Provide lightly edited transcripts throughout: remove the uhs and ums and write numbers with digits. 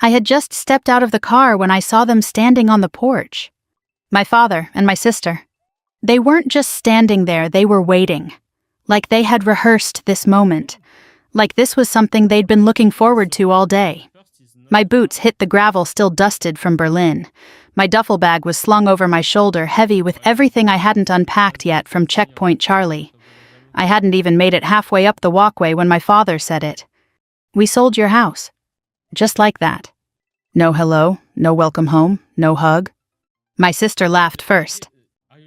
I had just stepped out of the car when I saw them standing on the porch. My father and my sister. They weren't just standing there, they were waiting. Like they had rehearsed this moment. Like this was something they'd been looking forward to all day. My boots hit the gravel still dusted from Berlin. My duffel bag was slung over my shoulder, heavy with everything I hadn't unpacked yet from Checkpoint Charlie. I hadn't even made it halfway up the walkway when my father said it. "We sold your house." Just like that. No hello, no welcome home, no hug. My sister laughed first.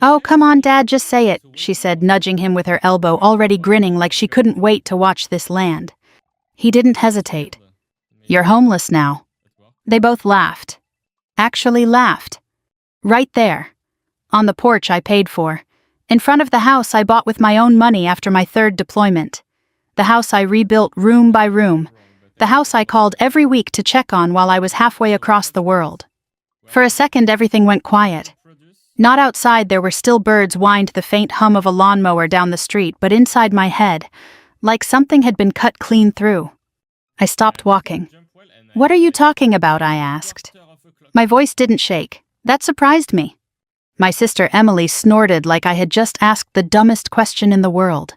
"Oh, come on, Dad, just say it," she said, nudging him with her elbow, already grinning like she couldn't wait to watch this land. He didn't hesitate. "You're homeless now." They both laughed. Actually laughed. Right there. On the porch I paid for. In front of the house I bought with my own money after my 3rd deployment. The house I rebuilt room by room. The house I called every week to check on while I was halfway across the world. For a second everything went quiet. Not outside there were still birds whined the faint hum of a lawnmower down the street, but inside my head, like something had been cut clean through. I stopped walking. "What are you talking about?" I asked. My voice didn't shake. That surprised me. My sister Emily snorted like I had just asked the dumbest question in the world.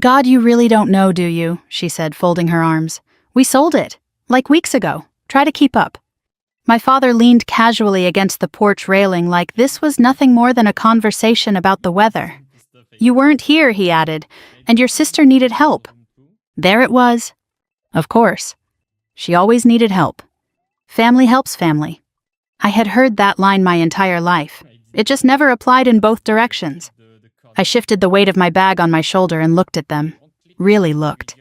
"God, you really don't know, do you?" she said, folding her arms. "We sold it. Like weeks ago. Try to keep up." My father leaned casually against the porch railing like this was nothing more than a conversation about the weather. "You weren't here," he added, "and your sister needed help." There it was. Of course. She always needed help. Family helps family. I had heard that line my entire life. It just never applied in both directions. I shifted the weight of my bag on my shoulder and looked at them. Really looked.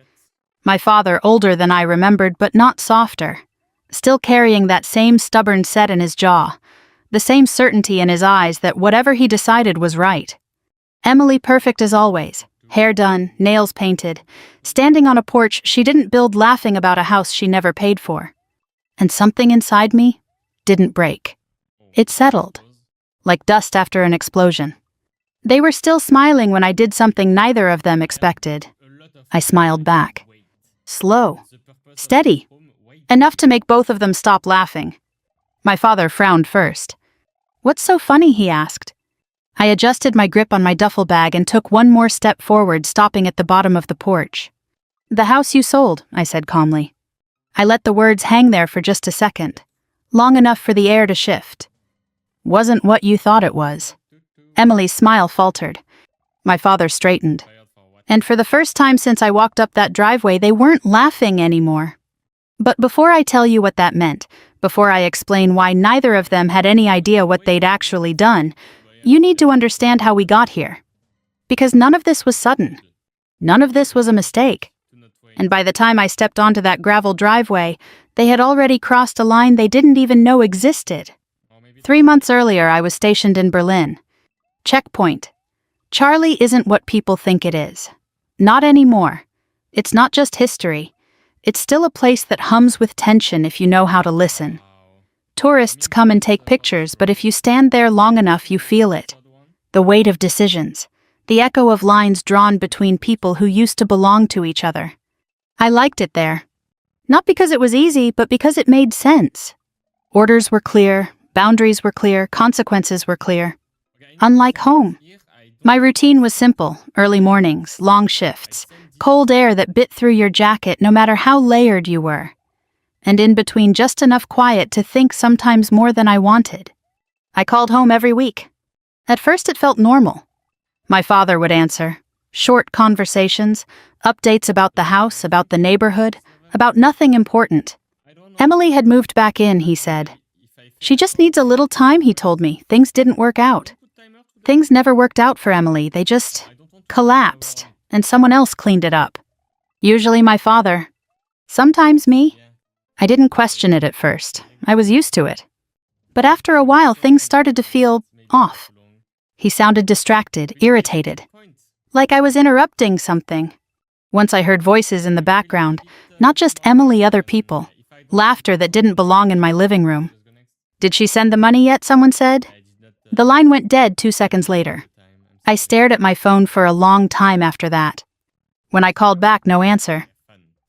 My father, older than I remembered, but not softer. Still carrying that same stubborn set in his jaw. The same certainty in his eyes that whatever he decided was right. Emily perfect as always. Hair done, nails painted. Standing on a porch she didn't build laughing about a house she never paid for. And something inside me didn't break. It settled. Like dust after an explosion. They were still smiling when I did something neither of them expected. I smiled back. Slow. Steady. Enough to make both of them stop laughing. My father frowned first. "What's so funny?" he asked. I adjusted my grip on my duffel bag and took one more step forward, stopping at the bottom of the porch. "The house you sold," I said calmly. I let the words hang there for just a second. Long enough for the air to shift. "Wasn't what you thought it was." Emily's smile faltered. My father straightened. And for the first time since I walked up that driveway, they weren't laughing anymore. But before I tell you what that meant, before I explain why neither of them had any idea what they'd actually done, you need to understand how we got here. Because none of this was sudden. None of this was a mistake. And by the time I stepped onto that gravel driveway, they had already crossed a line they didn't even know existed. 3 months earlier, I was stationed in Berlin. Checkpoint. Charlie isn't what people think it is. Not anymore. It's not just history. It's still a place that hums with tension if you know how to listen. Tourists come and take pictures, but if you stand there long enough, you feel it. The weight of decisions. The echo of lines drawn between people who used to belong to each other. I liked it there. Not because it was easy, but because it made sense. Orders were clear, boundaries were clear, consequences were clear. Unlike home. My routine was simple: early mornings, long shifts, cold air that bit through your jacket no matter how layered you were. And in between just enough quiet to think, sometimes more than I wanted. I called home every week. At first it felt normal. My father would answer. Short conversations, updates about the house, about the neighborhood, about nothing important. Emily had moved back in, he said. She just needs a little time, he told me. Things didn't work out. Things never worked out for Emily. They just collapsed, and someone else cleaned it up. Usually my father. Sometimes me. I didn't question it at first. I was used to it. But after a while, things started to feel off. He sounded distracted, irritated. Like I was interrupting something. Once I heard voices in the background, not just Emily, other people. Laughter that didn't belong in my living room. "Did she send the money yet?" someone said. The line went dead 2 seconds later. I stared at my phone for a long time after that. When I called back, no answer.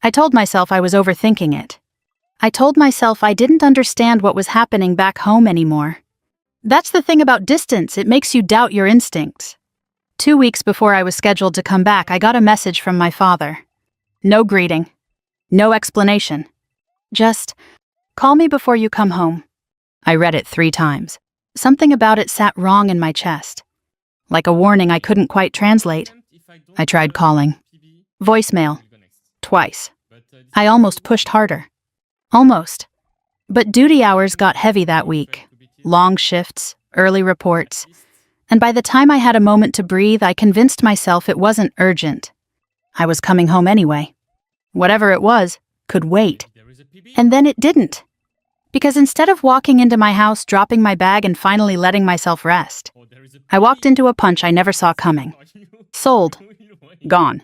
I told myself I was overthinking it. I told myself I didn't understand what was happening back home anymore. That's the thing about distance, it makes you doubt your instincts. 2 weeks before I was scheduled to come back, I got a message from my father. No greeting. No explanation. Just, call me before you come home. I read it 3 times. Something about it sat wrong in my chest. Like a warning I couldn't quite translate. I tried calling. Voicemail. Twice. I almost pushed harder. Almost. But duty hours got heavy that week. Long shifts, early reports. And by the time I had a moment to breathe, I convinced myself it wasn't urgent. I was coming home anyway. Whatever it was, could wait. And then it didn't. Because instead of walking into my house, dropping my bag, and finally letting myself rest, I walked into a punch I never saw coming. Sold. Gone.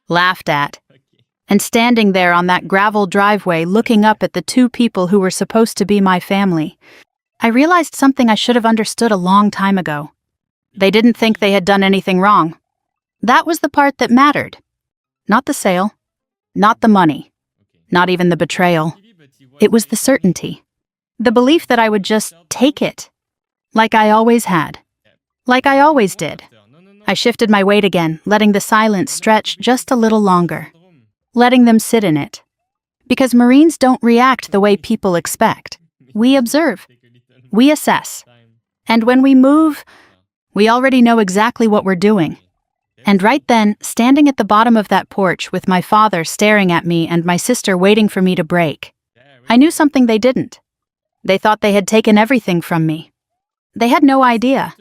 Laughed at. And standing there on that gravel driveway looking up at the 2 people who were supposed to be my family, I realized something I should have understood a long time ago. They didn't think they had done anything wrong. That was the part that mattered. Not the sale. Not the money. Not even the betrayal. It was the certainty. The belief that I would just take it. Like I always had. Like I always did. I shifted my weight again, letting the silence stretch just a little longer. Letting them sit in it. Because Marines don't react the way people expect. We observe. We assess. And when we move, we already know exactly what we're doing. And right then, standing at the bottom of that porch with my father staring at me and my sister waiting for me to break, I knew something they didn't. They thought they had taken everything from me. They had no idea.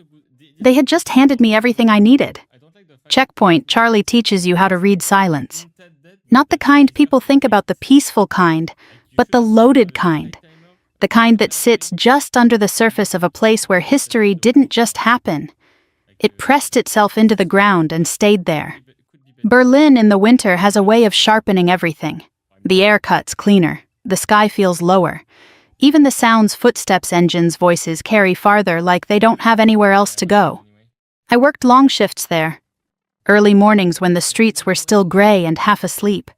They had just handed me everything I needed. Checkpoint, Charlie teaches you how to read silence. Not the kind people think about, the peaceful kind, but the loaded kind. The kind that sits just under the surface of a place where history didn't just happen. It pressed itself into the ground and stayed there. Berlin in the winter has a way of sharpening everything. The air cuts cleaner. The sky feels lower. Even the sounds footsteps, engines, voices carry farther, like they don't have anywhere else to go. I worked long shifts there. Early mornings when the streets were still gray and half asleep.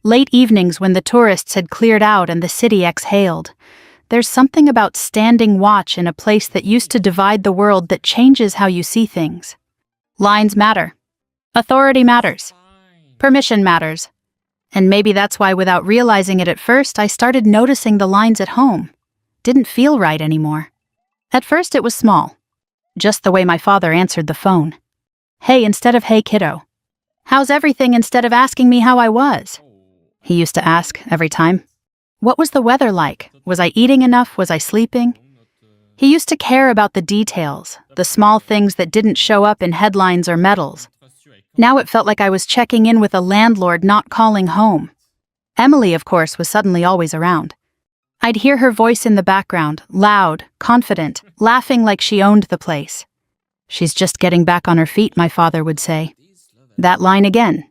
Late evenings when the tourists had cleared out and the city exhaled. There's something about standing watch in a place that used to divide the world that changes how you see things. Lines matter. Authority matters. Permission matters. And maybe that's why, without realizing it at first, I started noticing the lines at home. Didn't feel right anymore. At first it was small. Just the way my father answered the phone. Hey instead of hey kiddo. How's everything instead of asking me how I was. He used to ask every time. What was the weather like? Was I eating enough? Was I sleeping? He used to care about the details, the small things that didn't show up in headlines or medals. Now it felt like I was checking in with a landlord not calling home. Emily, of course, was suddenly always around. I'd hear her voice in the background, loud, confident, laughing like she owned the place. She's just getting back on her feet, my father would say. That line again.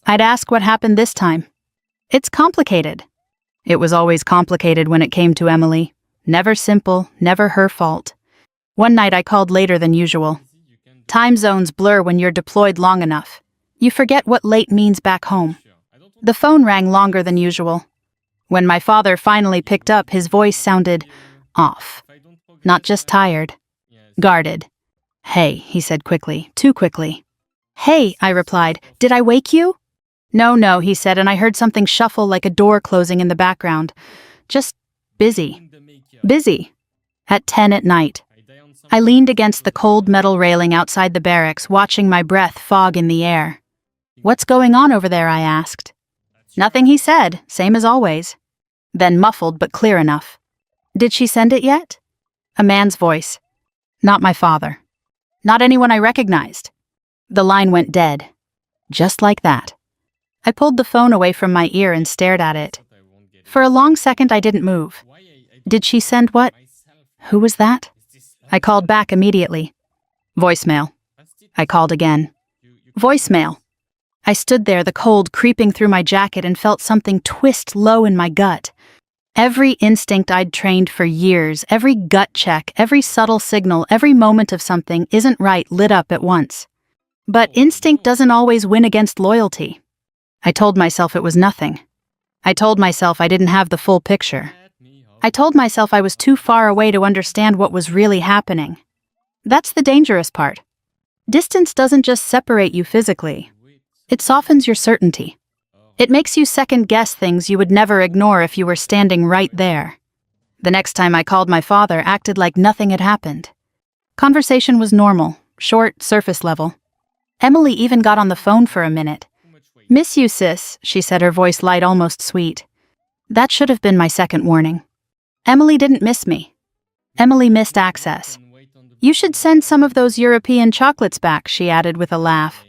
I'd ask what happened this time. It's complicated. It was always complicated when it came to Emily. Never simple, never her fault. One night I called later than usual. Time zones blur when you're deployed long enough. You forget what late means back home. The phone rang longer than usual. When my father finally picked up, his voice sounded off. Not just tired. Guarded. Hey, he said quickly, too quickly. Hey, I replied, did I wake you? No, he said, and I heard something shuffle like a door closing in the background. Just busy. Busy. At 10 at night. I leaned against the cold metal railing outside the barracks, watching my breath fog in the air. What's going on over there, I asked. Nothing, he said, same as always. Then muffled but clear enough. Did she send it yet? A man's voice. Not my father. Not anyone I recognized. The line went dead. Just like that. I pulled the phone away from my ear and stared at it. For a long second I didn't move. Did she send what? Who was that? I called back immediately. Voicemail. I called again. Voicemail. I stood there, the cold creeping through my jacket, and felt something twist low in my gut. Every instinct I'd trained for years, every gut check, every subtle signal, every moment of something isn't right lit up at once. But instinct doesn't always win against loyalty. I told myself it was nothing. I told myself I didn't have the full picture. I told myself I was too far away to understand what was really happening. That's the dangerous part. Distance doesn't just separate you physically. It softens your certainty. It makes you second-guess things you would never ignore if you were standing right there. The next time I called, my father acted like nothing had happened. Conversation was normal, short, surface level. Emily even got on the phone for a minute. "Miss you, sis," she said, her voice light, almost sweet. That should have been my second warning. Emily didn't miss me. Emily missed access. "You should send some of those European chocolates back," she added with a laugh.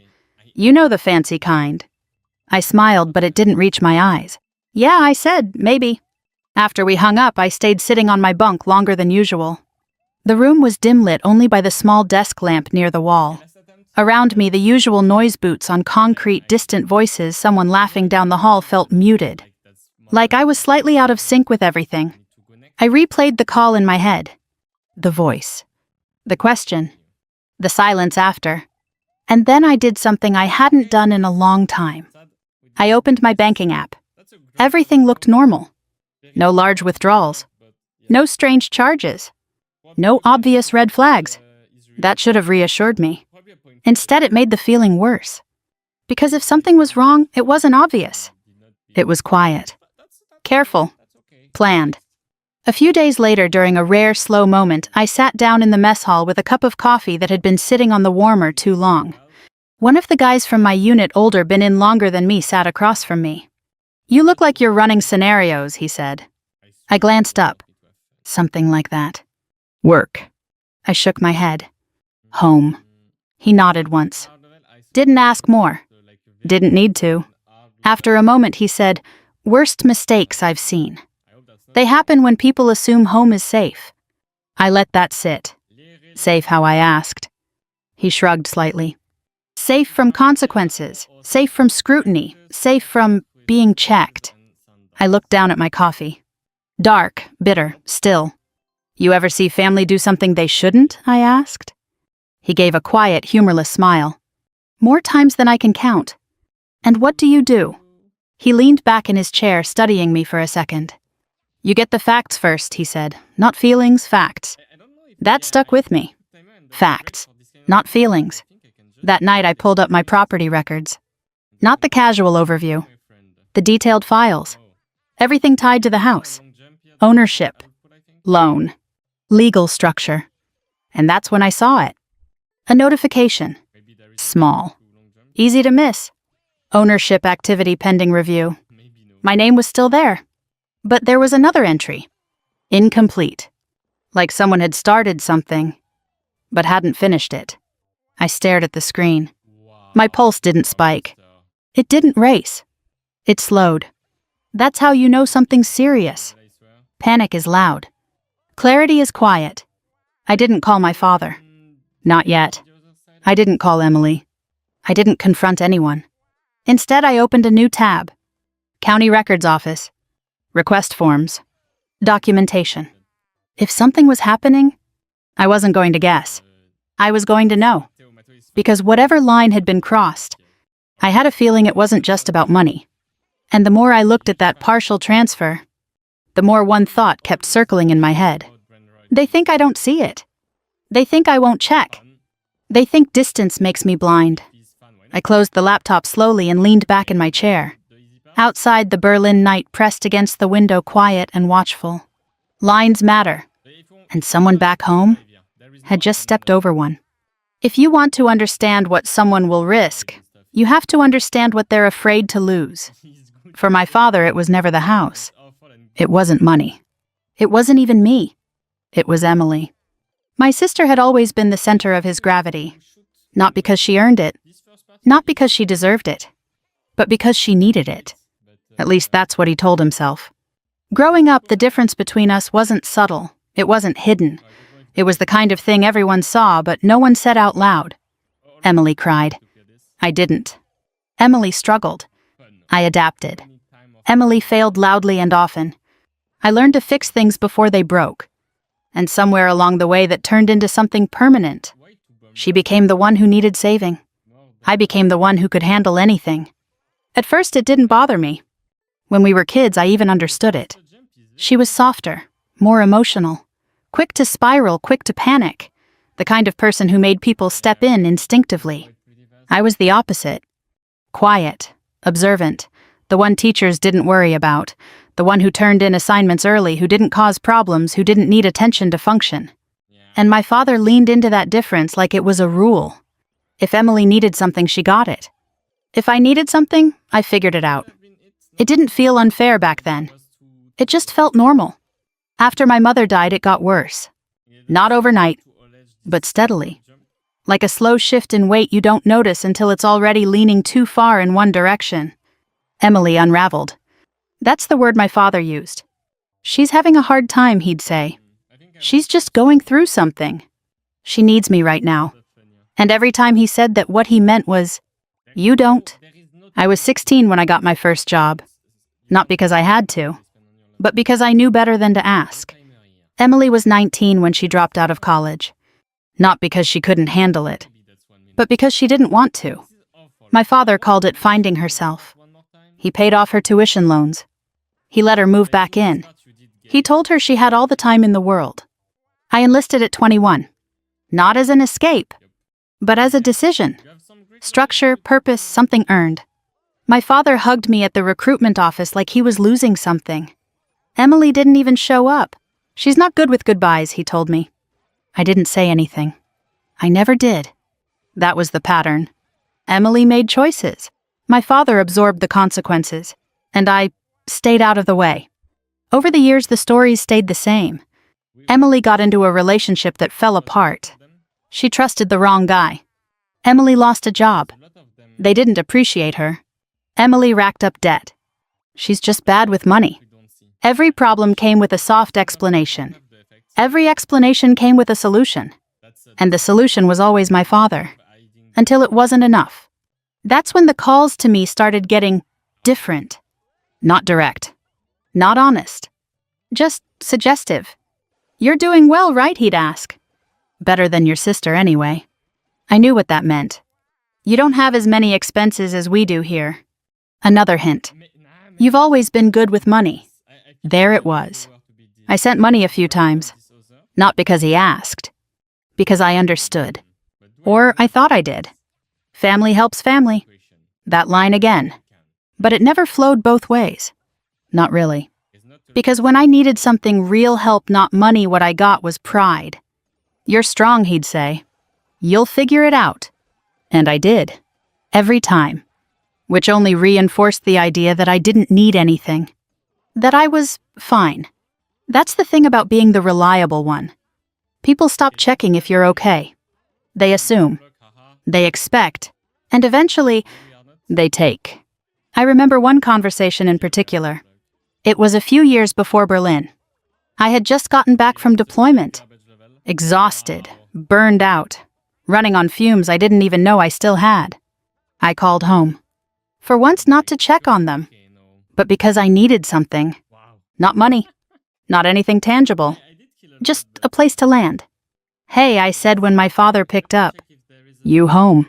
"You know, the fancy kind." I smiled, but it didn't reach my eyes. "Yeah," I said, "maybe." After we hung up, I stayed sitting on my bunk longer than usual. The room was dim-lit only by the small desk lamp near the wall. Around me, the usual noise boots on concrete, distant voices, someone laughing down the hall felt muted. Like I was slightly out of sync with everything. I replayed the call in my head. The voice. The question. The silence after. And then I did something I hadn't done in a long time. I opened my banking app. Everything looked normal. No large withdrawals. No strange charges. No obvious red flags. That should have reassured me. Instead, it made the feeling worse. Because if something was wrong, it wasn't obvious. It was quiet. Careful. Planned. A few days later, during a rare, slow moment, I sat down in the mess hall with a cup of coffee that had been sitting on the warmer too long. One of the guys from my unit, older, been in longer than me, sat across from me. "You look like you're running scenarios," he said. I glanced up. Something like that. "Work." I shook my head. "Home." He nodded once. Didn't ask more. Didn't need to. After a moment, he said, "Worst mistakes I've seen. They happen when people assume home is safe." I let that sit. Safe how, I asked. He shrugged slightly. "Safe from consequences, safe from scrutiny, safe from being checked." I looked down at my coffee. Dark, bitter, still. "You ever see family do something they shouldn't?" I asked. He gave a quiet, humorless smile. "More times than I can count." "And what do you do?" He leaned back in his chair, studying me for a second. "You get the facts first," he said. "Not feelings, facts." That stuck with me. Facts, not feelings. That night I pulled up my property records. Not the casual overview. The detailed files. Everything tied to the house. Ownership. Loan. Legal structure. And that's when I saw it. A notification. Small. Easy to miss. Ownership activity pending review. My name was still there. But there was another entry. Incomplete. Like someone had started something, but hadn't finished it. I stared at the screen. My pulse didn't spike. It didn't race. It slowed. That's how you know something's serious. Panic is loud. Clarity is quiet. I didn't call my father. Not yet. I didn't call Emily. I didn't confront anyone. Instead, I opened a new tab. County Records Office. Request forms. Documentation. If something was happening, I wasn't going to guess. I was going to know. Because whatever line had been crossed, I had a feeling it wasn't just about money. And the more I looked at that partial transfer, the more one thought kept circling in my head. They think I don't see it. They think I won't check. They think distance makes me blind. I closed the laptop slowly and leaned back in my chair. Outside, the Berlin night pressed against the window, quiet and watchful. Lines matter. And someone back home had just stepped over one. If you want to understand what someone will risk, you have to understand what they're afraid to lose. For my father, it was never the house. It wasn't money. It wasn't even me. It was Emily. My sister had always been the center of his gravity. Not because she earned it. Not because she deserved it. But because she needed it. At least that's what he told himself. Growing up, the difference between us wasn't subtle. It wasn't hidden. It was the kind of thing everyone saw, but no one said out loud. Emily cried. I didn't. Emily struggled. I adapted. Emily failed loudly and often. I learned to fix things before they broke. And somewhere along the way that turned into something permanent. She became the one who needed saving. I became the one who could handle anything. At first, it didn't bother me. When we were kids, I even understood it. She was softer, more emotional, quick to spiral, quick to panic, the kind of person who made people step in instinctively. I was the opposite. Quiet, observant, the one teachers didn't worry about, the one who turned in assignments early, who didn't cause problems, who didn't need attention to function. And my father leaned into that difference like it was a rule. If Emily needed something, she got it. If I needed something, I figured it out. It didn't feel unfair back then. It just felt normal. After my mother died, it got worse. Not overnight, but steadily. Like a slow shift in weight you don't notice until it's already leaning too far in one direction. Emily unraveled. That's the word my father used. She's having a hard time, he'd say. She's just going through something. She needs me right now. And every time he said that, what he meant was, you don't. I was 16 when I got my first job. Not because I had to, but because I knew better than to ask. Emily was 19 when she dropped out of college. Not because she couldn't handle it, but because she didn't want to. My father called it finding herself. He paid off her tuition loans. He let her move back in. He told her she had all the time in the world. I enlisted at 21. Not as an escape, but as a decision. Structure, purpose, something earned. My father hugged me at the recruitment office like he was losing something. Emily didn't even show up. She's not good with goodbyes, he told me. I didn't say anything. I never did. That was the pattern. Emily made choices. My father absorbed the consequences, and I stayed out of the way. Over the years, the stories stayed the same. Emily got into a relationship that fell apart. She trusted the wrong guy. Emily lost a job. They didn't appreciate her. Emily racked up debt. She's just bad with money. Every problem came with a soft explanation. Every explanation came with a solution. And the solution was always my father. Until it wasn't enough. That's when the calls to me started getting different. Not direct. Not honest. Just suggestive. You're doing well, right? He'd ask. Better than your sister, anyway. I knew what that meant. You don't have as many expenses as we do here. Another hint. You've always been good with money. There it was. I sent money a few times. Not because he asked. Because I understood. Or I thought I did. Family helps family. That line again. But it never flowed both ways. Not really. Because when I needed something, real help, not money, what I got was pride. You're strong, he'd say. You'll figure it out. And I did. Every time. Which only reinforced the idea that I didn't need anything. That I was fine. That's the thing about being the reliable one. People stop checking if you're okay. They assume. They expect. And eventually, they take. I remember one conversation in particular. It was a few years before Berlin. I had just gotten back from deployment. Exhausted, burned out, running on fumes I didn't even know I still had. I called home. For once, not to check on them, but because I needed something. Not money, not anything tangible, just a place to land. Hey, I said when my father picked up. You home?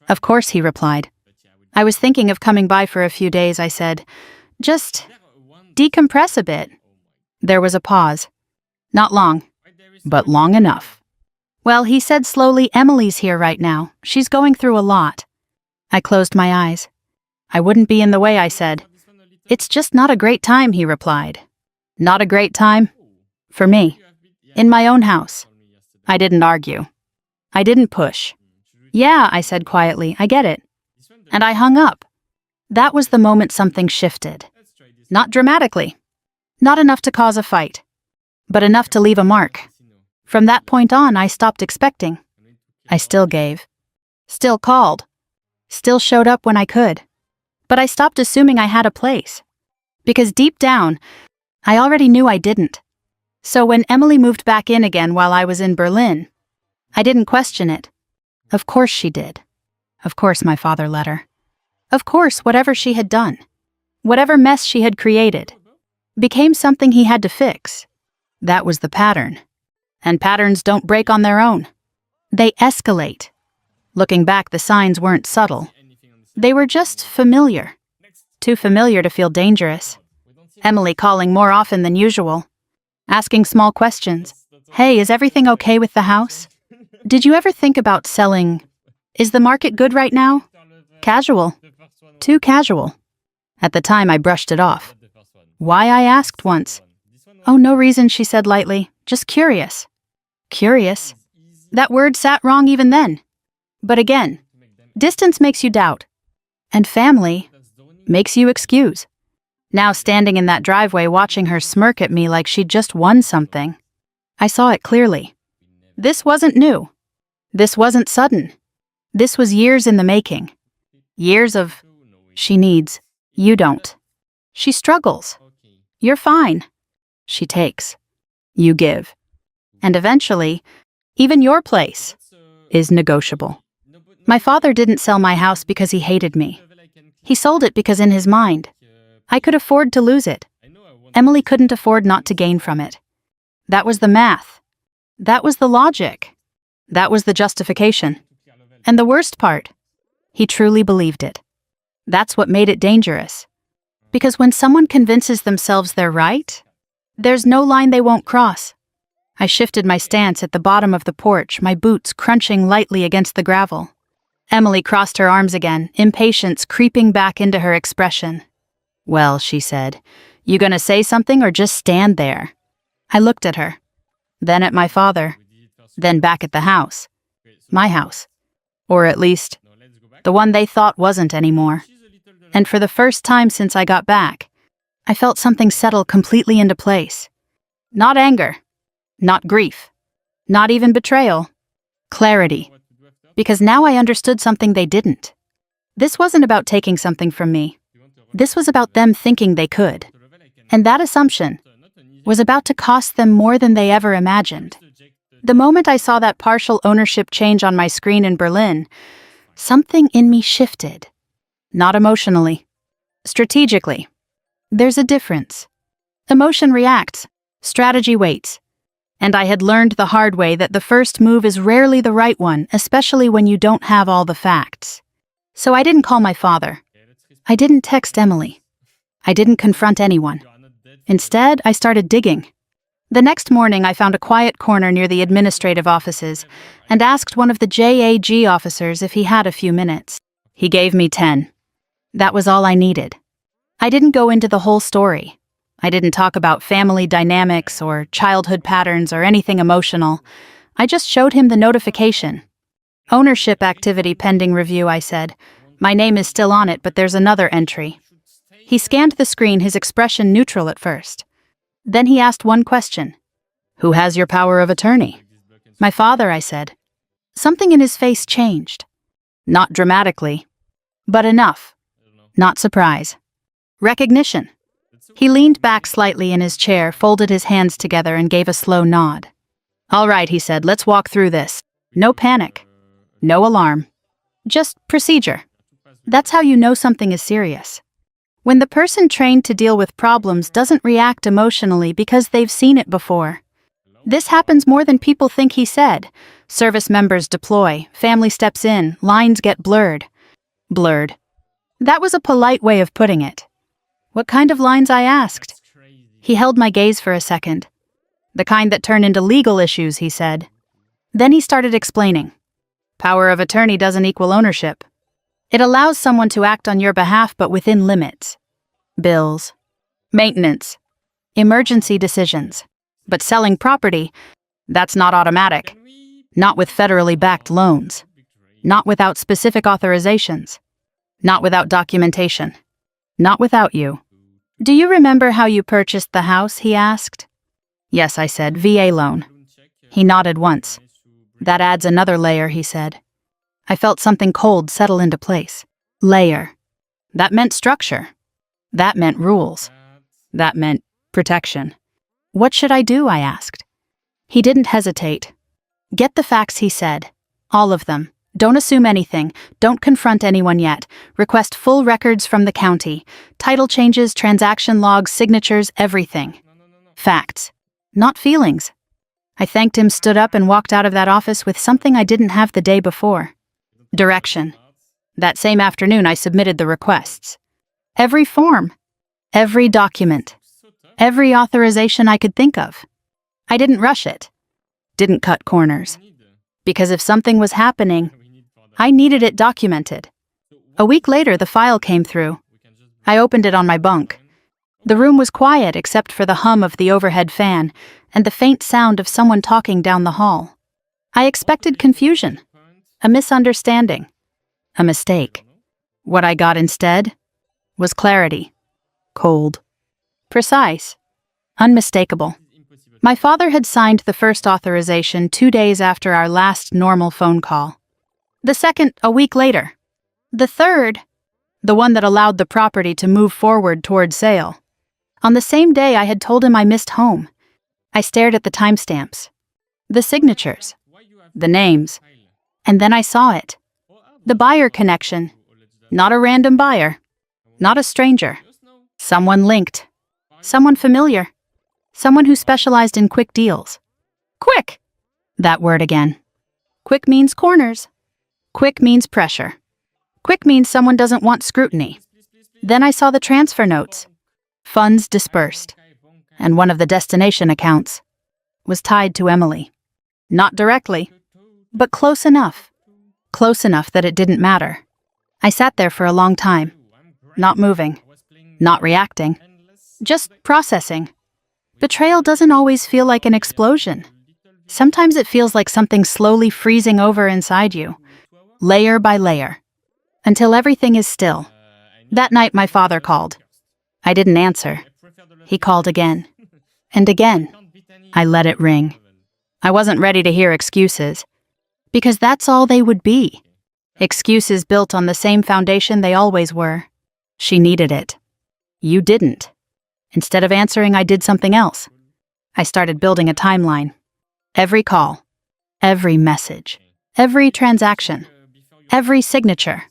Of course, he replied. I was thinking of coming by for a few days, I said. Just decompress a bit. There was a pause. Not long, but long enough. Well, he said slowly, Emily's here right now. She's going through a lot. I closed my eyes. I wouldn't be in the way, I said. It's just not a great time, he replied. Not a great time? For me. In my own house. I didn't argue. I didn't push. Yeah, I said quietly, I get it. And I hung up. That was the moment something shifted. Not dramatically. Not enough to cause a fight. But enough to leave a mark. From that point on, I stopped expecting. I still gave. Still called. Still showed up when I could. But I stopped assuming I had a place. Because deep down, I already knew I didn't. So when Emily moved back in again while I was in Berlin, I didn't question it. Of course she did. Of course my father let her. Of course whatever she had done, whatever mess she had created, became something he had to fix. That was the pattern. And patterns don't break on their own. They escalate. Looking back, the signs weren't subtle. They were just familiar. too familiar to feel dangerous. Emily calling more often than usual. Asking small questions. Hey, is everything okay with the house? Did you ever think about selling? Is the market good right now? Casual. Too casual. At the time, I brushed it off. Why, I asked once. Oh, no reason, she said lightly. Just curious. Curious? That word sat wrong even then. But again, distance makes you doubt. And family makes you excuse. Now standing in that driveway watching her smirk at me like she'd just won something, I saw it clearly. This wasn't new. This wasn't sudden. This was years in the making. Years of, she needs, you don't. She struggles. You're fine. She takes. You give. And eventually, even your place is negotiable. My father didn't sell my house because he hated me. He sold it because in his mind, I could afford to lose it. Emily couldn't afford not to gain from it. That was the math. That was the logic. That was the justification. And the worst part, he truly believed it. That's what made it dangerous. Because when someone convinces themselves they're right, there's no line they won't cross. I shifted my stance at the bottom of the porch, my boots crunching lightly against the gravel. Emily crossed her arms again, impatience creeping back into her expression. Well, she said, you gonna say something or just stand there? I looked at her, then at my father, then back at the house. My house. Or at least, the one they thought wasn't anymore. And for the first time since I got back, I felt something settle completely into place. Not anger, not grief, not even betrayal. Clarity. Because now I understood something they didn't. This wasn't about taking something from me. This was about them thinking they could. And that assumption was about to cost them more than they ever imagined. The moment I saw that partial ownership change on my screen in Berlin, something in me shifted. Not emotionally. Strategically. There's a difference. Emotion reacts. Strategy waits. And I had learned the hard way that the first move is rarely the right one, especially when you don't have all the facts. So I didn't call my father. I didn't text Emily. I didn't confront anyone. Instead, I started digging. The next morning, I found a quiet corner near the administrative offices and asked one of the JAG officers if he had a few minutes. He gave me 10. That was all I needed. I didn't go into the whole story. I didn't talk about family dynamics or childhood patterns or anything emotional. I just showed him the notification. Ownership activity pending review, I said. My name is still on it, but there's another entry. He scanned the screen, his expression neutral at first. Then he asked one question. Who has your power of attorney? My father, I said. Something in his face changed. Not dramatically, but enough. Not surprise. Recognition. He leaned back slightly in his chair, folded his hands together, and gave a slow nod. All right, he said, let's walk through this. No panic. No alarm. Just procedure. That's how you know something is serious. When the person trained to deal with problems doesn't react emotionally because they've seen it before. This happens more than people think, he said. Service members deploy, family steps in, lines get blurred. Blurred. That was a polite way of putting it. What kind of lines, I asked. He held my gaze for a second. The kind that turn into legal issues, he said. Then he started explaining. Power of attorney doesn't equal ownership. It allows someone to act on your behalf but within limits. Bills. Maintenance. Emergency decisions. But selling property, that's not automatic. Not with federally backed loans. Not without specific authorizations. Not without documentation. Not without you. Do you remember how you purchased the house, he asked. Yes, I said, VA loan. He nodded once. That adds another layer, he said. I felt something cold settle into place. Layer. That meant structure. That meant rules. That meant protection. What should I do, I asked. He didn't hesitate. Get the facts, he said. All of them. Don't assume anything. Don't confront anyone yet. Request full records from the county. Title changes, transaction logs, signatures, everything. Facts. Not feelings. I thanked him, stood up, and walked out of that office with something I didn't have the day before. Direction. That same afternoon, I submitted the requests. Every form, every document, every authorization I could think of. I didn't rush it, didn't cut corners. Because if something was happening, I needed it documented. A week later, the file came through. I opened it on my bunk. The room was quiet except for the hum of the overhead fan and the faint sound of someone talking down the hall. I expected confusion, a misunderstanding, a mistake. What I got instead was clarity. Cold. Precise. Unmistakable. My father had signed the first authorization 2 days after our last normal phone call. The second, a week later. The third, the one that allowed the property to move forward toward sale. On the same day I had told him I missed home. I stared at the timestamps, the signatures, the names, and then I saw it. The buyer connection. Not a random buyer. Not a stranger. Someone linked. Someone familiar. Someone who specialized in quick deals. Quick! That word again. Quick means corners. Quick means pressure. Quick means someone doesn't want scrutiny. Then I saw the transfer notes. Funds dispersed. And one of the destination accounts was tied to Emily. Not directly, but close enough. Close enough that it didn't matter. I sat there for a long time, not moving, not reacting, just processing. Betrayal doesn't always feel like an explosion. Sometimes it feels like something slowly freezing over inside you, layer by layer, until everything is still. That night my father called. I didn't answer. He called again. And again. I let it ring. I wasn't ready to hear excuses, because that's all they would be. Excuses built on the same foundation they always were. She needed it. You didn't. Instead of answering, I did something else. I started building a timeline. Every call, every message, every transaction, every signature.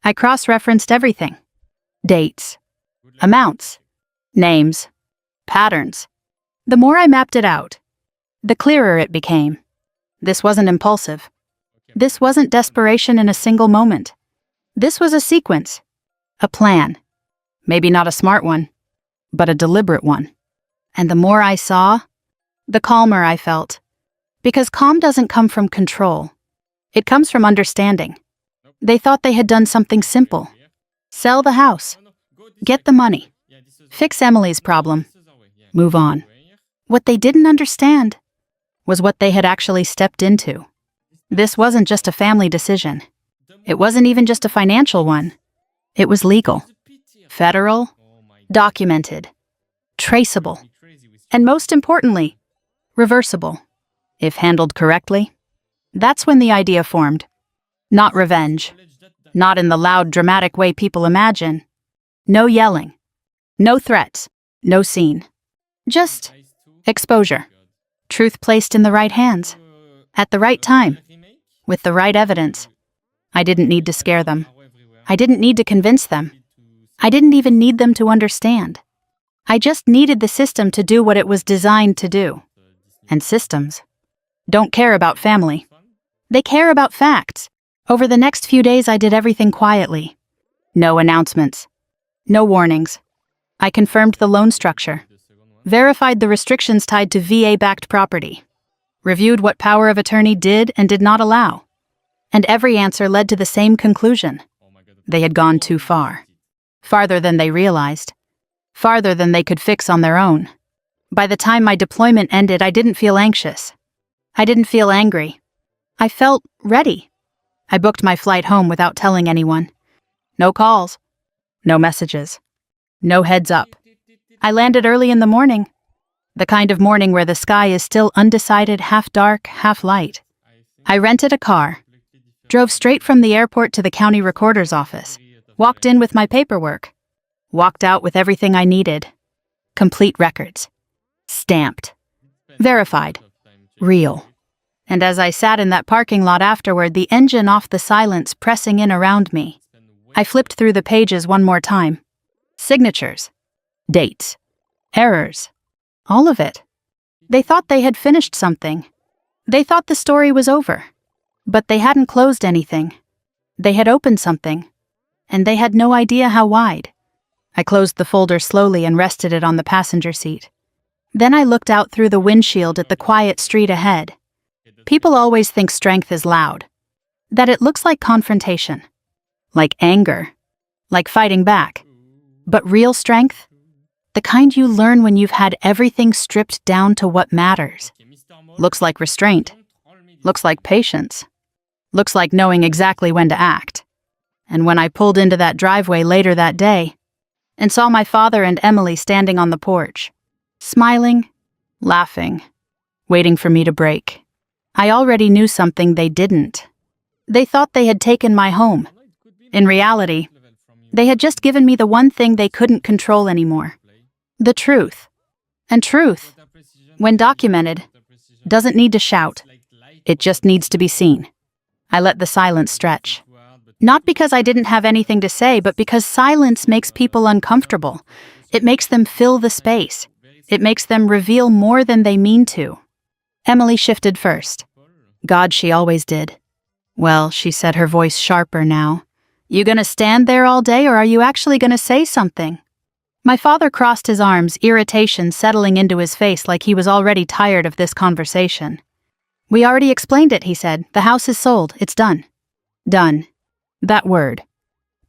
I cross-referenced everything. Dates, amounts, names, patterns. The more I mapped it out, the clearer it became. This wasn't impulsive. This wasn't desperation in a single moment. This was a sequence, a plan. Maybe not a smart one, but a deliberate one. And the more I saw, the calmer I felt. Because calm doesn't come from control. It comes from understanding. They thought they had done something simple. Sell the house. Get the money. Fix Emily's problem. Move on. What they didn't understand was what they had actually stepped into. This wasn't just a family decision. It wasn't even just a financial one. It was legal, federal, documented, traceable, and most importantly, reversible. If handled correctly, that's when the idea formed. Not revenge. Not in the loud, dramatic way people imagine. No yelling. No threats. No scene. Just exposure. Truth placed in the right hands. At the right time. With the right evidence. I didn't need to scare them. I didn't need to convince them. I didn't even need them to understand. I just needed the system to do what it was designed to do. And systems don't care about family. They care about facts. Over the next few days, I did everything quietly. No announcements. No warnings. I confirmed the loan structure. Verified the restrictions tied to VA-backed property. Reviewed what power of attorney did and did not allow. And every answer led to the same conclusion. They had gone too far. Farther than they realized. Farther than they could fix on their own. By the time my deployment ended, I didn't feel anxious. I didn't feel angry. I felt ready. I booked my flight home without telling anyone. No calls. No messages. No heads up. I landed early in the morning. The kind of morning where the sky is still undecided, half dark, half light. I rented a car. Drove straight from the airport to the county recorder's office. Walked in with my paperwork. Walked out with everything I needed. Complete records. Stamped. Verified. Real. And as I sat in that parking lot afterward, the engine off the silence pressing in around me, I flipped through the pages one more time. Signatures. Dates. Errors. All of it. They thought they had finished something. They thought the story was over. But they hadn't closed anything. They had opened something. And they had no idea how wide. I closed the folder slowly and rested it on the passenger seat. Then I looked out through the windshield at the quiet street ahead. People always think strength is loud, that it looks like confrontation, like anger, like fighting back. But real strength? The kind you learn when you've had everything stripped down to what matters. Looks like restraint. Looks like patience. Looks like knowing exactly when to act. And when I pulled into that driveway later that day and saw my father and Emily standing on the porch, smiling, laughing, waiting for me to break, I already knew something they didn't. They thought they had taken my home. In reality, they had just given me the one thing they couldn't control anymore. The truth. And truth, when documented, doesn't need to shout. It just needs to be seen. I let the silence stretch. Not because I didn't have anything to say, but because silence makes people uncomfortable. It makes them fill the space. It makes them reveal more than they mean to. Emily shifted first. God, she always did. Well, she said, her voice sharper now. You gonna stand there all day, or are you actually gonna say something? My father crossed his arms, irritation settling into his face like he was already tired of this conversation. We already explained it, he said. The house is sold. It's done. Done. That word.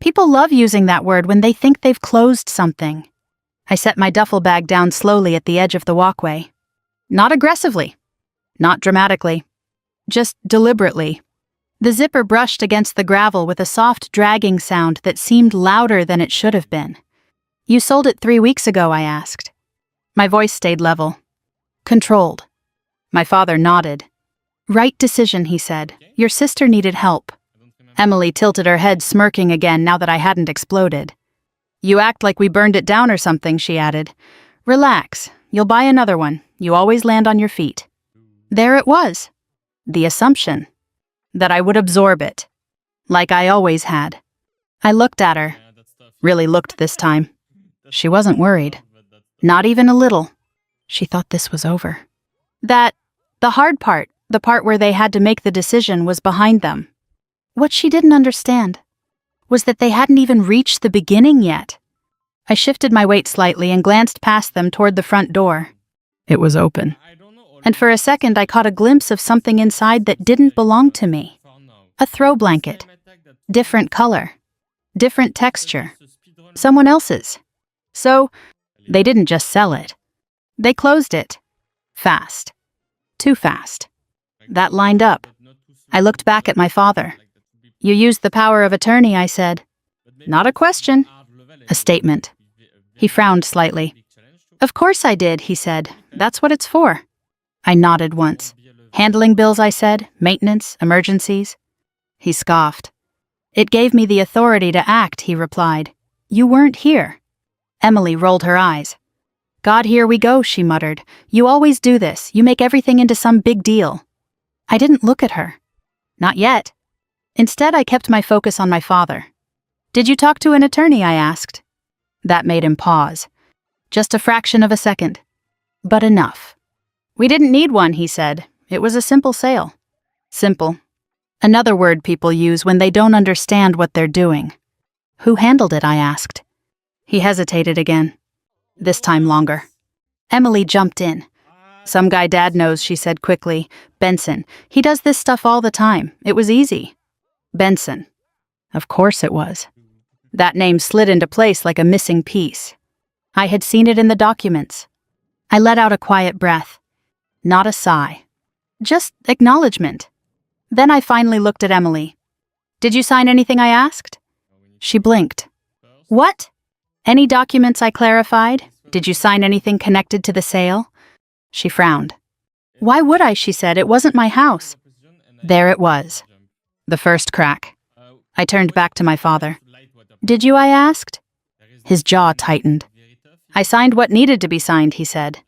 People love using that word when they think they've closed something. I set my duffel bag down slowly at the edge of the walkway. Not aggressively. Not dramatically. Just deliberately. The zipper brushed against the gravel with a soft dragging sound that seemed louder than it should have been. You sold it 3 weeks ago, I asked. My voice stayed level. Controlled. My father nodded. Right decision, he said. Your sister needed help. Emily tilted her head, smirking again now that I hadn't exploded. You act like we burned it down or something, she added. Relax. You'll buy another one. You always land on your feet. There it was. The assumption. That I would absorb it. Like I always had. I looked at her. Really looked this time. She wasn't worried. Not even a little. She thought this was over. That the hard part, the part where they had to make the decision, was behind them. What she didn't understand was that they hadn't even reached the beginning yet. I shifted my weight slightly and glanced past them toward the front door. It was open. And for a second I caught a glimpse of something inside that didn't belong to me. A throw blanket. Different color. Different texture. Someone else's. So, they didn't just sell it. They closed it. Fast. Too fast. That lined up. I looked back at my father. You used the power of attorney, I said. Not a question. A statement. He frowned slightly. Of course I did, he said. That's what it's for. I nodded once. Handling bills, I said. Maintenance, emergencies. He scoffed. It gave me the authority to act, he replied. You weren't here. Emily rolled her eyes. God, here we go, she muttered. You always do this. You make everything into some big deal. I didn't look at her. Not yet. Instead, I kept my focus on my father. Did you talk to an attorney, I asked. That made him pause. Just a fraction of a second. But enough. We didn't need one, he said. It was a simple sale. Simple. Another word people use when they don't understand what they're doing. Who handled it, I asked. He hesitated again. This time longer. Emily jumped in. Some guy Dad knows, she said quickly. Benson. He does this stuff all the time. It was easy. Benson. Of course it was. That name slid into place like a missing piece. I had seen it in the documents. I let out a quiet breath. Not a sigh. Just acknowledgement. Then I finally looked at Emily. Did you sign anything, I asked? She blinked. What? Any documents, I clarified. Did you sign anything connected to the sale? She frowned. Why would I, she said. It wasn't my house. There it was. The first crack. I turned back to my father. Did you, I asked? His jaw tightened. I signed what needed to be signed, he said.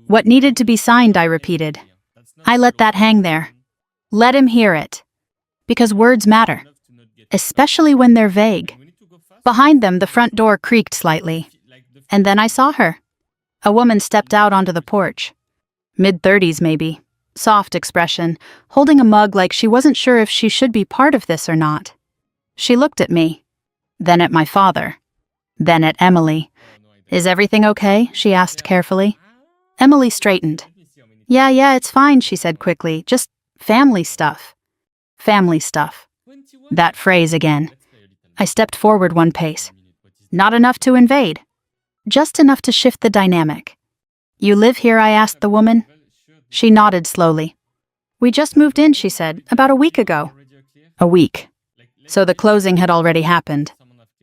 What needed to be signed, I repeated. I let that hang there. Let him hear it. Because words matter. Especially when they're vague. Behind them, the front door creaked slightly. And then I saw her. A woman stepped out onto the porch. Mid-30s, maybe. Soft expression, holding a mug like she wasn't sure if she should be part of this or not. She looked at me. Then at my father. Then at Emily. "Is everything okay?" she asked carefully. Emily straightened. Yeah, it's fine," she said quickly. "Just family stuff." Family stuff. That phrase again. I stepped forward one pace. Not enough to invade. Just enough to shift the dynamic. "You live here?" I asked the woman. She nodded slowly. "We just moved in," she said, "about a week ago." A week. So the closing had already happened.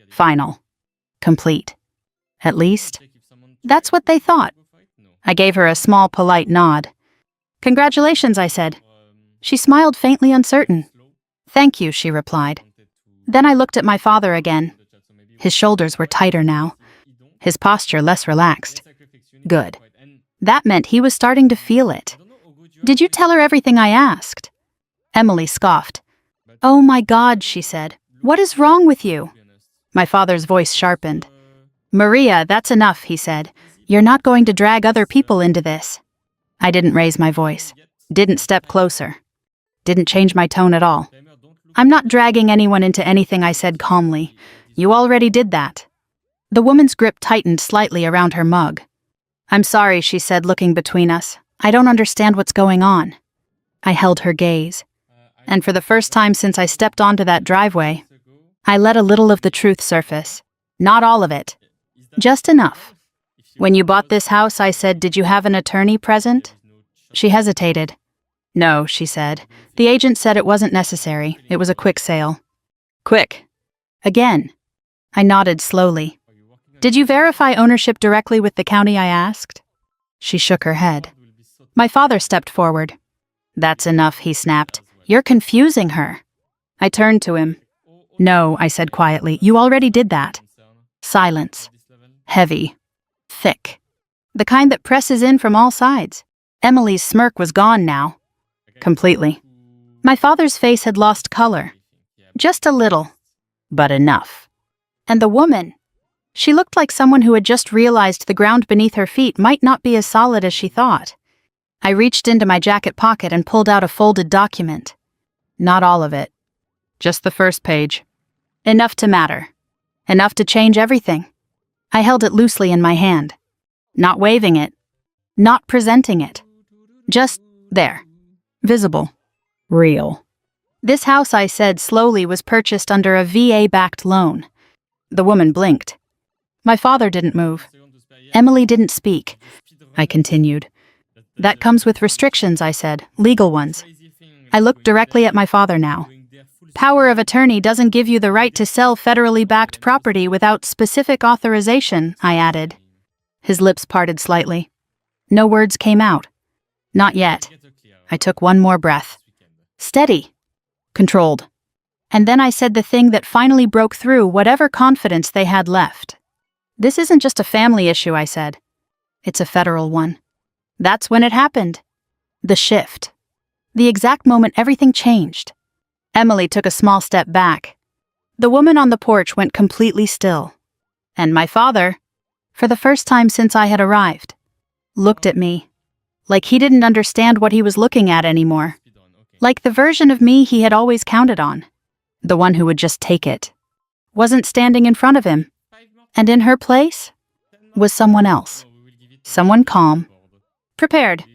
Final. Complete. At least. That's what they thought. I gave her a small, polite nod. "Congratulations," I said. She smiled faintly uncertain. "Thank you," she replied. Then I looked at my father again. His shoulders were tighter now. His posture less relaxed. Good. That meant he was starting to feel it. "Did you tell her everything I asked?" Emily scoffed. "Oh my God," she said. "What is wrong with you?" My father's voice sharpened. "Maria, that's enough," he said. "You're not going to drag other people into this." I didn't raise my voice. Didn't step closer. Didn't change my tone at all. "I'm not dragging anyone into anything," I said calmly. "You already did that." The woman's grip tightened slightly around her mug. "I'm sorry," she said, looking between us. "I don't understand what's going on." I held her gaze. And for the first time since I stepped onto that driveway, I let a little of the truth surface. Not all of it. Just enough. "When you bought this house," I said, "did you have an attorney present?" She hesitated. "No," she said. "The agent said it wasn't necessary. It was a quick sale." "Quick." Again. I nodded slowly. "Did you verify ownership directly with the county?" I asked. She shook her head. My father stepped forward. "That's enough," he snapped. "You're confusing her." I turned to him. "No," I said quietly. "You already did that." Silence. Heavy. Thick. The kind that presses in from all sides. Emily's smirk was gone now. Completely. My father's face had lost color. Just a little. But enough. And the woman. She looked like someone who had just realized the ground beneath her feet might not be as solid as she thought. I reached into my jacket pocket and pulled out a folded document. Not all of it. Just the first page. Enough to matter. Enough to change everything. I held it loosely in my hand. Not waving it. Not presenting it. Just there. Visible. Real. "This house," I said slowly, "was purchased under a VA-backed loan." The woman blinked. My father didn't move. Emily didn't speak. I continued. "That comes with restrictions," I said, "legal ones." I looked directly at my father now. "Power of attorney doesn't give you the right to sell federally backed property without specific authorization," I added. His lips parted slightly. No words came out. Not yet. I took one more breath. Steady. Controlled. And then I said the thing that finally broke through whatever confidence they had left. "This isn't just a family issue," I said. "It's a federal one." That's when it happened. The shift. The exact moment everything changed. Emily took a small step back. The woman on the porch went completely still. And my father, for the first time since I had arrived, looked at me. Like he didn't understand what he was looking at anymore. Like the version of me he had always counted on. The one who would just take it. Wasn't standing in front of him. And in her place was someone else. Someone calm. Prepared.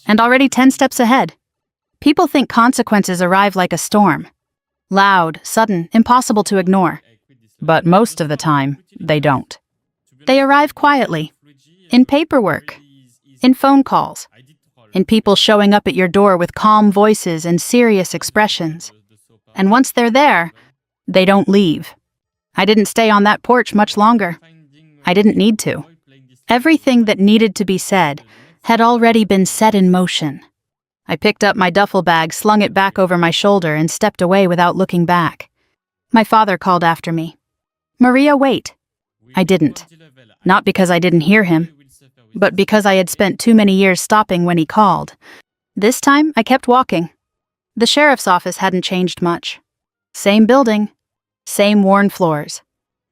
And already 10 steps ahead. People think consequences arrive like a storm. Loud, sudden, impossible to ignore. But most of the time, they don't. They arrive quietly. In paperwork. In phone calls. In people showing up at your door with calm voices and serious expressions. And once they're there, they don't leave. I didn't stay on that porch much longer. I didn't need to. Everything that needed to be said had already been set in motion. I picked up my duffel bag, slung it back over my shoulder, and stepped away without looking back. My father called after me. "Maria, wait." I didn't. Not because I didn't hear him, but because I had spent too many years stopping when he called. This time, I kept walking. The sheriff's office hadn't changed much. Same building. Same worn floors.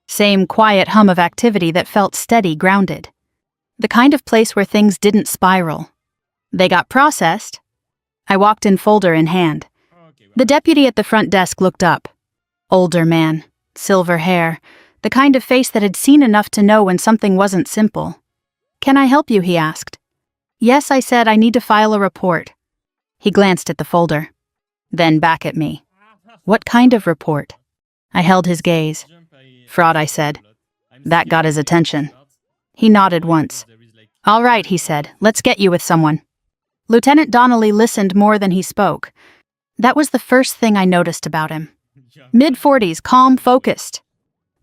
Same quiet hum of activity that felt steady, grounded. The kind of place where things didn't spiral. They got processed. I walked in, folder in hand. The deputy at the front desk looked up. Older man, silver hair, the kind of face that had seen enough to know when something wasn't simple. "Can I help you?" he asked. "Yes," I said, "I need to file a report." He glanced at the folder, then back at me. "What kind of report?" I held his gaze. "Fraud," I said. That got his attention. He nodded once. "All right," he said, "let's get you with someone." Lieutenant Donnelly listened more than he spoke. That was the first thing I noticed about him. Mid-40s, calm, focused.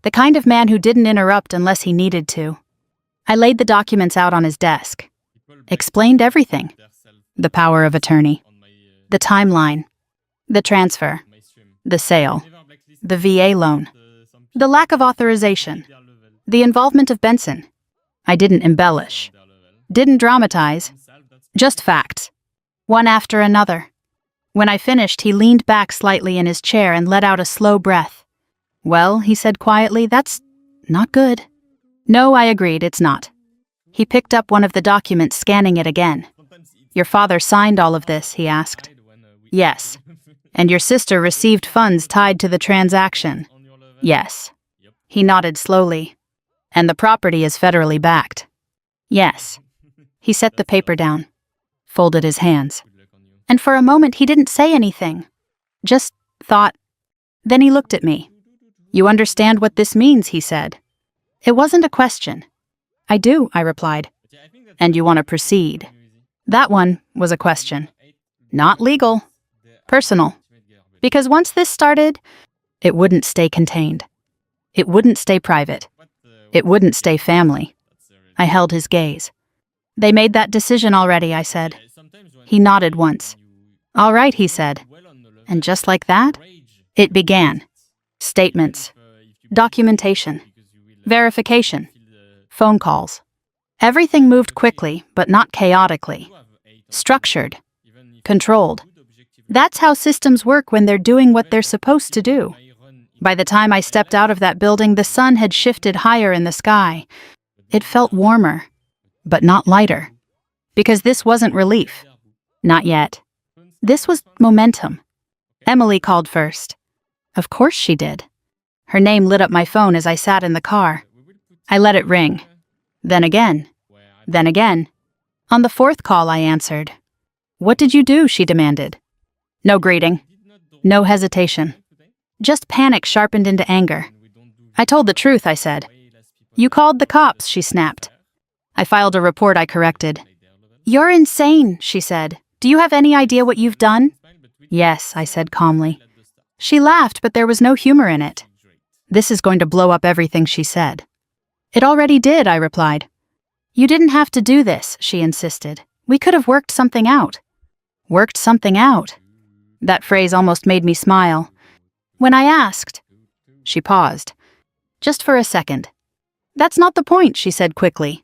The kind of man who didn't interrupt unless he needed to. I laid the documents out on his desk. Explained everything. The power of attorney. The timeline. The transfer. The sale. The VA loan. The lack of authorization. The involvement of Benson. I didn't embellish. Didn't dramatize. Just facts. One after another. When I finished, he leaned back slightly in his chair and let out a slow breath. "Well," he said quietly, "that's not good." "No," I agreed, "it's not." He picked up one of the documents, scanning it again. "Your father signed all of this?" he asked. "Yes." "And your sister received funds tied to the transaction?" "Yes." He nodded slowly. "And the property is federally backed?" "Yes." He set the paper down, folded his hands. And for a moment he didn't say anything. Just thought. Then he looked at me. "You understand what this means?" he said. It wasn't a question. "I do," I replied. "And you want to proceed?" That one was a question. Not legal. Personal. Because once this started, it wouldn't stay contained. It wouldn't stay private. It wouldn't stay family. I held his gaze. "They made that decision already," I said. He nodded once. "All right," he said. And just like that, it began. Statements. Documentation. Verification. Phone calls. Everything moved quickly, but not chaotically. Structured. Controlled. That's how systems work when they're doing what they're supposed to do. By the time I stepped out of that building, the sun had shifted higher in the sky. It felt warmer, but not lighter. Because this wasn't relief. Not yet. This was momentum. Emily called first. Of course she did. Her name lit up my phone as I sat in the car. I let it ring. Then again. Then again. On the fourth call, I answered. "What did you do?" she demanded. No greeting. No hesitation. Just panic sharpened into anger. "I told the truth," I said. "You called the cops," she snapped. I filed a report, I corrected. "You're insane," she said. "Do you have any idea what you've done?" "Yes," I said calmly. She laughed, but there was no humor in it. "This is going to blow up everything," she said. "It already did," I replied. "You didn't have to do this," she insisted. "We could have worked something out." Worked something out? That phrase almost made me smile. When I asked, she paused. Just for a second. "That's not the point," she said quickly.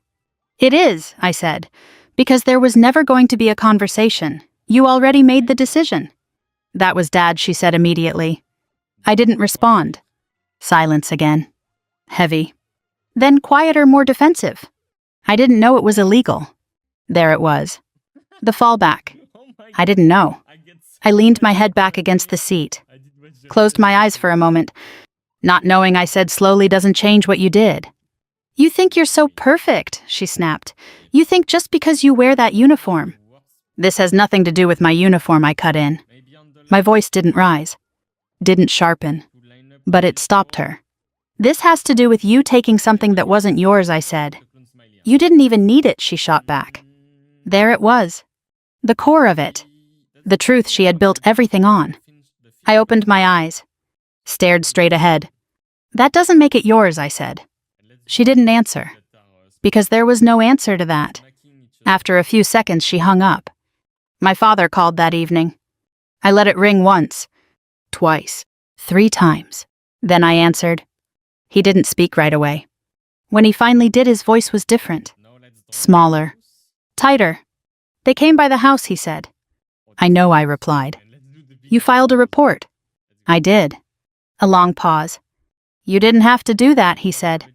"It is," I said, "because there was never going to be a conversation. You already made the decision." "That was Dad," she said immediately. I didn't respond. Silence again. Heavy. Then quieter, more defensive. I didn't know it was illegal. There it was. The fallback. I didn't know. I leaned my head back against the seat. Closed my eyes for a moment. "Not knowing," I said slowly, "doesn't change what you did." "You think you're so perfect," she snapped. "You think just because you wear that uniform." "This has nothing to do with my uniform," I cut in. My voice didn't rise. Didn't sharpen. But it stopped her. "This has to do with you taking something that wasn't yours," I said. "You didn't even need it," she shot back. There it was. The core of it. The truth she had built everything on. I opened my eyes. Stared straight ahead. "That doesn't make it yours," I said. She didn't answer. Because there was no answer to that. After a few seconds, she hung up. My father called that evening. I let it ring once. Twice. 3 times. Then I answered. He didn't speak right away. When he finally did, his voice was different. Smaller. Tighter. "They came by the house," he said. "I know," I replied. "You filed a report." "I did." A long pause. "You didn't have to do that," he said.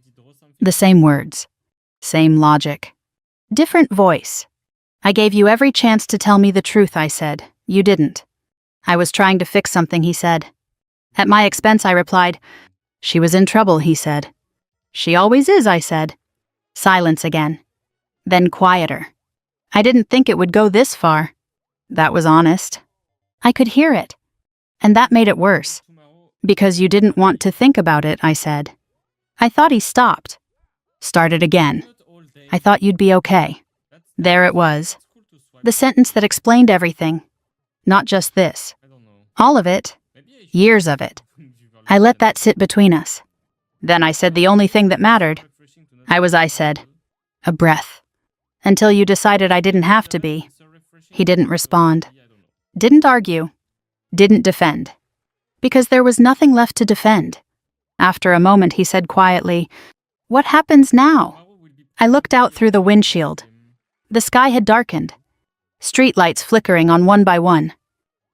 The same words. Same logic. Different voice. "I gave you every chance to tell me the truth," I said. "You didn't." "I was trying to fix something," he said. "At my expense," I replied. "She was in trouble," he said. She always is, I said. Silence again. Then quieter. I didn't think it would go this far. That was honest. I could hear it. And that made it worse. Because you didn't want to think about it, I said. I thought he stopped. Started again. I thought you'd be okay. There it was. The sentence that explained everything. Not just this. All of it. Years of it. I let that sit between us. Then I said the only thing that mattered. I said. A breath. Until you decided I didn't have to be. He didn't respond. Didn't argue. Didn't defend. Because there was nothing left to defend. After a moment he said quietly, "What happens now?" I looked out through the windshield. The sky had darkened. Streetlights flickering on one by one.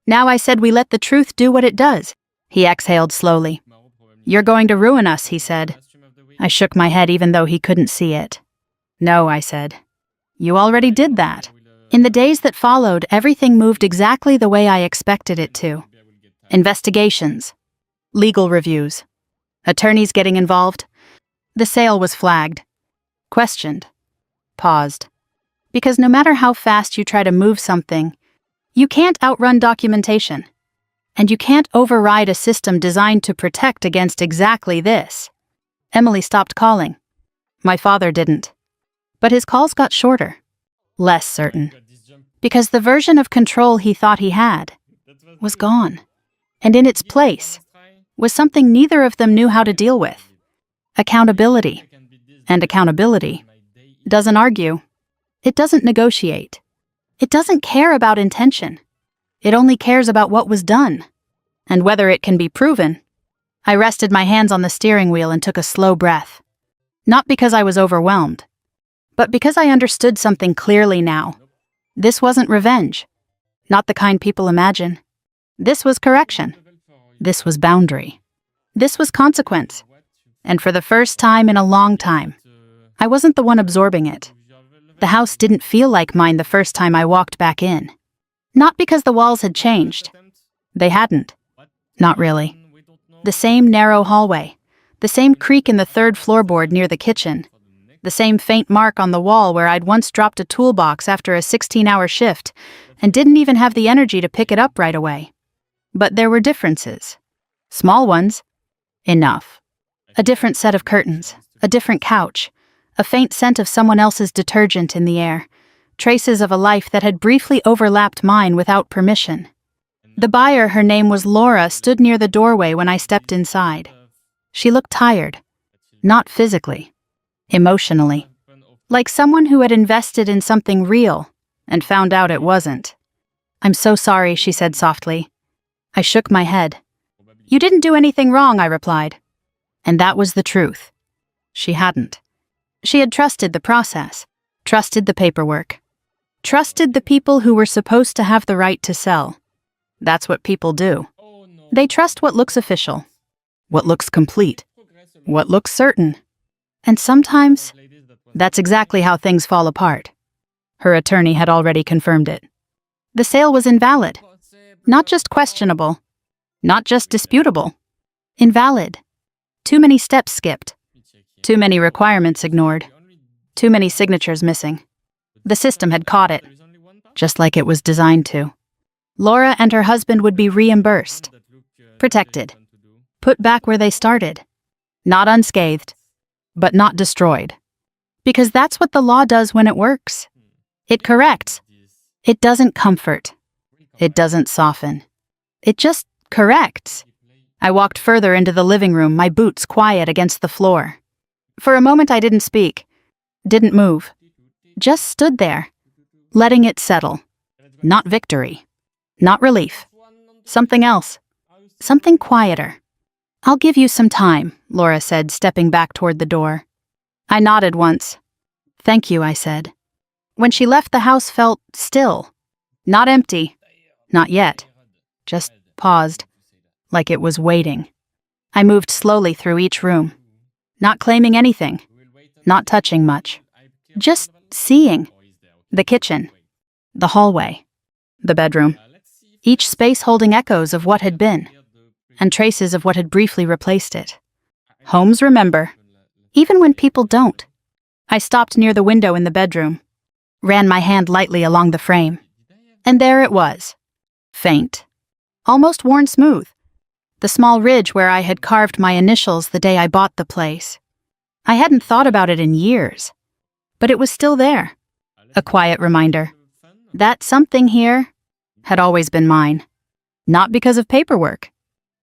Now I said we let the truth do what it does. He exhaled slowly. "You're going to ruin us," he said. I shook my head even though he couldn't see it. "No," I said. "You already did that." In the days that followed, everything moved exactly the way I expected it to. Investigations. Legal reviews. Attorneys getting involved. The sale was flagged. Questioned. Paused. Because no matter how fast you try to move something, you can't outrun documentation. And you can't override a system designed to protect against exactly this. Emily stopped calling. My father didn't. But his calls got shorter. Less certain. Because the version of control he thought he had was gone. And in its place was something neither of them knew how to deal with. Accountability. And accountability doesn't argue. It doesn't negotiate. It doesn't care about intention. It only cares about what was done, and whether it can be proven. I rested my hands on the steering wheel and took a slow breath. Not because I was overwhelmed, but because I understood something clearly now. This wasn't revenge. Not the kind people imagine. This was correction. This was boundary. This was consequence. And for the first time in a long time, I wasn't the one absorbing it. The house didn't feel like mine the first time I walked back in. Not because the walls had changed. They hadn't. Not really. The same narrow hallway. The same creak in the third floorboard near the kitchen. The same faint mark on the wall where I'd once dropped a toolbox after a 16-hour shift and didn't even have the energy to pick it up right away. But there were differences. Small ones. Enough. A different set of curtains. A different couch. A faint scent of someone else's detergent in the air. Traces of a life that had briefly overlapped mine without permission. The buyer, her name was Laura, stood near the doorway when I stepped inside. She looked tired. Not physically. Emotionally. Like someone who had invested in something real and found out it wasn't. "I'm so sorry," she said softly. I shook my head. "You didn't do anything wrong," I replied. And that was the truth. She hadn't. She had trusted the process, trusted the paperwork, trusted the people who were supposed to have the right to sell. That's what people do. They trust what looks official, what looks complete, what looks certain. And sometimes, that's exactly how things fall apart. Her attorney had already confirmed it. The sale was invalid. Not just questionable. Not just disputable. Invalid. Too many steps skipped. Too many requirements ignored. Too many signatures missing. The system had caught it, just like it was designed to. Laura and her husband would be reimbursed, protected, put back where they started. Not unscathed, but not destroyed. Because that's what the law does when it works. It corrects. It doesn't comfort. It doesn't soften. It just corrects. I walked further into the living room, my boots quiet against the floor. For a moment I didn't speak, didn't move. Just stood there, letting it settle. Not victory. Not relief. Something else. Something quieter. "I'll give you some time," Laura said, stepping back toward the door. I nodded once. "Thank you," I said. When she left, the house felt still. Not empty. Not yet. Just paused. Like it was waiting. I moved slowly through each room. Not claiming anything. Not touching much. Just seeing. The kitchen. The hallway. The bedroom. Each space holding echoes of what had been, and traces of what had briefly replaced it. Homes remember. even when people don't. I stopped near the window in the bedroom, ran my hand lightly along the frame, and there it was. Faint. Almost worn smooth. The small ridge where I had carved my initials the day I bought the place. I hadn't thought about it in years, but it was still there. A quiet reminder. That something here had always been mine. Not because of paperwork,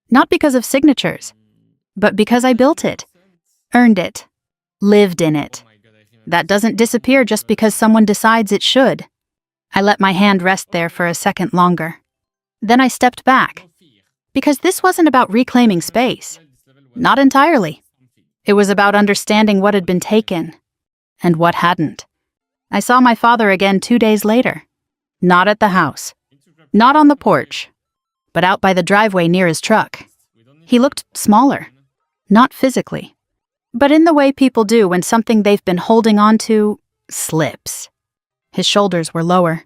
not because of signatures, but because I built it, earned it, lived in it. That doesn't disappear just because someone decides it should. I let my hand rest there for a second longer. Then I stepped back, because this wasn't about reclaiming space. Not entirely. It was about understanding what had been taken and what hadn't. I saw my father again 2 days later. Not at the house. Not on the porch, but out by the driveway near his truck. He looked smaller. Not physically, but in the way people do when something they've been holding on to slips. His shoulders were lower,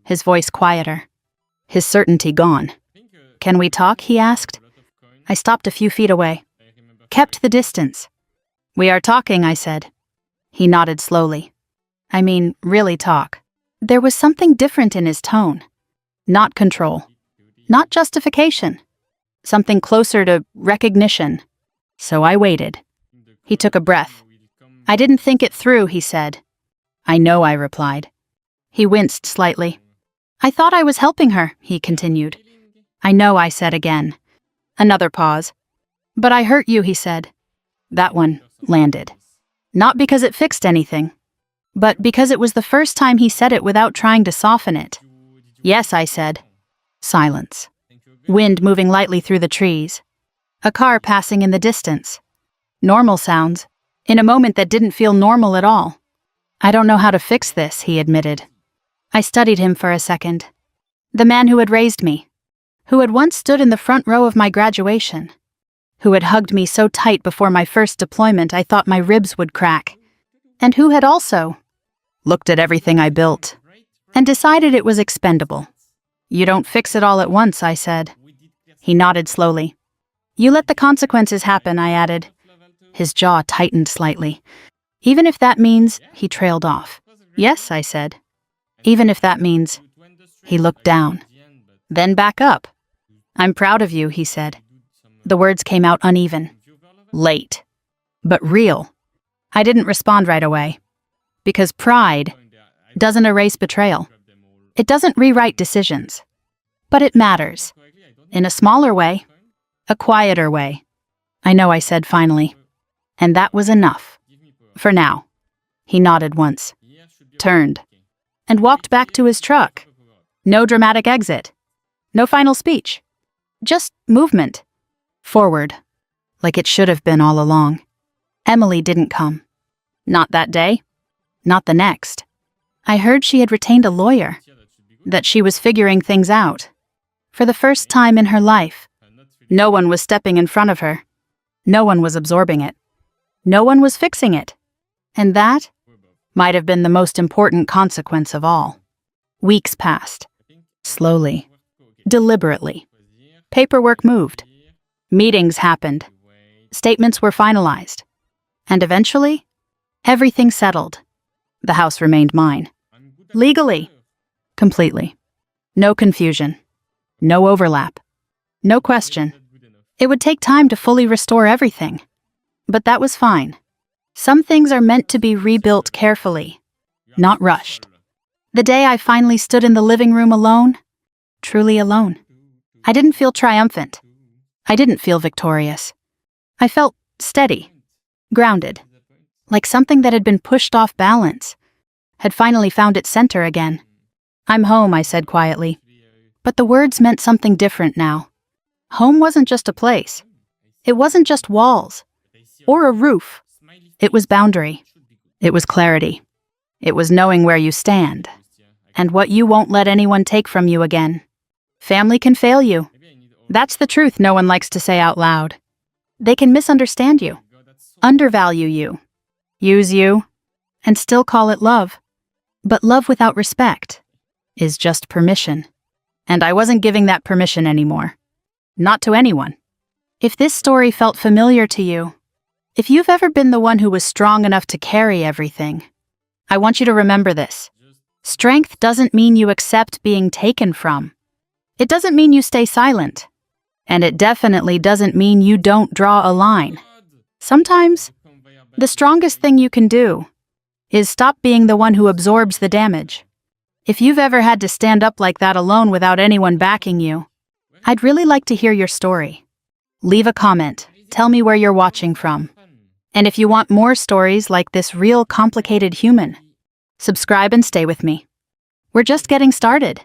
his voice quieter, his certainty gone. "Can we talk?" he asked. I stopped a few feet away, kept the distance. "We are talking," I said. He nodded slowly. I mean, really talk. There was something different in his tone. Not control. Not justification. Something closer to recognition. So I waited. He took a breath. "I didn't think it through," he said. "I know," I replied. He winced slightly. "I thought I was helping her," he continued. "I know," I said again. Another pause. "But I hurt you," he said. That one landed. Not because it fixed anything, but because it was the first time he said it without trying to soften it. "Yes," I said. Silence. Wind moving lightly through the trees. A car passing in the distance. Normal sounds, in a moment that didn't feel normal at all. "I don't know how to fix this," he admitted. I studied him for a second. The man who had raised me, who had once stood in the front row of my graduation, who had hugged me so tight before my first deployment I thought my ribs would crack, and who had also looked at everything I built and decided it was expendable. "You don't fix it all at once," I said. He nodded slowly. "You let the consequences happen," I added. His jaw tightened slightly. "Even if that means," he trailed off. "Yes," I said. "Even if that means," he looked down, then back up. "I'm proud of you," he said. The words came out uneven. Late. But real. I didn't respond right away. Because pride doesn't erase betrayal. It doesn't rewrite decisions. But it matters. In a smaller way. A quieter way. "I know," I said finally. And that was enough. For now. He nodded once. Turned. And walked back to his truck. No dramatic exit. No final speech. Just movement. Forward. Like it should have been all along. Emily didn't come. Not that day. Not the next. I heard she had retained a lawyer. That she was figuring things out. For the first time in her life. No one was stepping in front of her. No one was absorbing it. No one was fixing it. And that might have been the most important consequence of all. Weeks passed. Slowly. Deliberately. Paperwork moved. Meetings happened. Statements were finalized. And eventually, everything settled. The house remained mine. Legally. Completely. No confusion. No overlap. No question. It would take time to fully restore everything. But that was fine. Some things are meant to be rebuilt carefully, not rushed. The day I finally stood in the living room alone, truly alone, I didn't feel triumphant. I didn't feel victorious. I felt steady, grounded, like something that had been pushed off balance, had finally found its center again. "I'm home," I said quietly. But the words meant something different now. Home wasn't just a place. It wasn't just walls, or a roof. It was boundary. It was clarity. It was knowing where you stand, and what you won't let anyone take from you again. Family can fail you. That's the truth no one likes to say out loud. They can misunderstand you, undervalue you, use you, and still call it love. But love without respect is just permission. And I wasn't giving that permission anymore. Not to anyone. If this story felt familiar to you, If you've ever been the one who was strong enough to carry everything, I want you to remember this. Strength doesn't mean you accept being taken from. It doesn't mean you stay silent. And it definitely doesn't mean you don't draw a line. Sometimes, the strongest thing you can do is stop being the one who absorbs the damage. If you've ever had to stand up like that alone without anyone backing you, I'd really like to hear your story. Leave a comment. Tell me where you're watching from. And if you want more stories like this real complicated human, subscribe and stay with me. We're just getting started.